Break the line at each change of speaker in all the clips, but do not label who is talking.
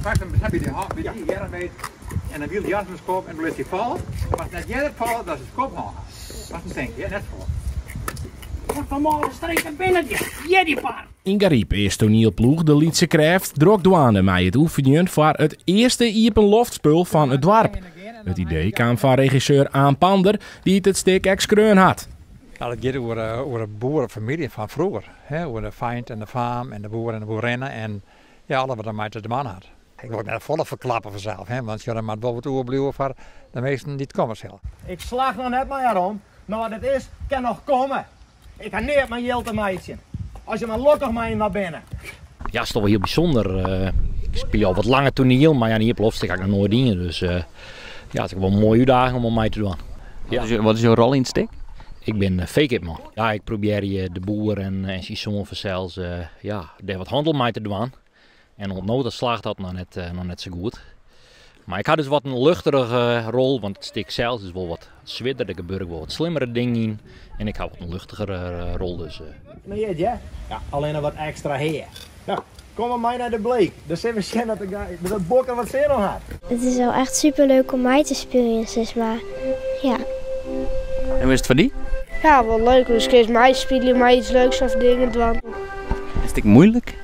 Pak hem heb je die hand, die jaren weet. En dan wil die jas in de kop en dan laat hij vallen. Maar net jij vallen, dat is het kop hangen. Wat een denk je, net vallen.
Wat vanmorgen streken binnen die, die paard.
In Gariep is toneelploeg de Lietse Kraft druk douane met het oefenen voor het eerste iepen loftspul van het dorp. Het idee kwam van regisseur Aan Pander, die het stuk ex-kreun had.
Nou, het gaat over een boerenfamilie van vroeger. Hè? Over de feind en de faam en de boer en de boerinnen en ja, alles wat er mij te de man had. Ik wil ook net volle verklappen vanzelf, hè? Want je had maar boven het oerblijven voor de meesten die het komen zullen.
Ik slag nog net maar om. Nou wat het is, kan nog komen. Ik ga niet mijn jelte meidje. Als je maar lokkig mij naar binnen.
Ja, het is toch wel heel bijzonder. Ik speel al wat langer toneel, maar ja, hier op Lofstek ga ik nog nooit in. Dus ja, het is wel een mooie dagen om mij te doen.
Ja. Wat is jouw rol in het stuk?
Ik ben fake-it-man. Ja, ik probeer je de boer en zijn zoon zelfs ja, daar wat handel mee te doen. En ontnood slaagt dat nog net zo goed. Maar ik had dus wat een luchtige rol, want het stuk zelfs is wel wat zwidder, er gebeuren wel wat slimmere dingen in. En ik had wat een luchtigere rol dus.
Maar je, ja, alleen nog wat extra heer. Nou, kom maar mij naar de bleek. Dan zien we zien dat dat bokker wat zeer nog had.
Het is wel echt super leuk om mij te spelen, zeg maar. Ja.
En hoe is het voor die?
Ja, wel leuk. Dus kun je mij spelen, maar iets leuks of dingen doen.
Is het moeilijk?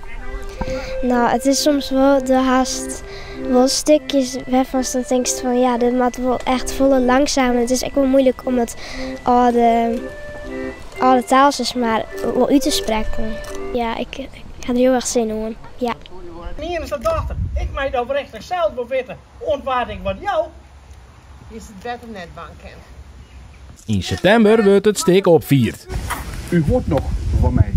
Nou, het is soms wel de haast. Wel stukjes waarvan je denkt van ja, dit moet wel echt volle langzaam. Het is echt wel moeilijk om het alle taaltjes maar wel uit te spreken. Ja, ik ga er heel erg zin in. Ja.
Hier is de dochter. Ik meet oprecht zelf wel weten. Ontwaard ik wat jou.
Is het beter net bang kennen.
In september wordt het stuk opvierd.
U hoort nog van mij.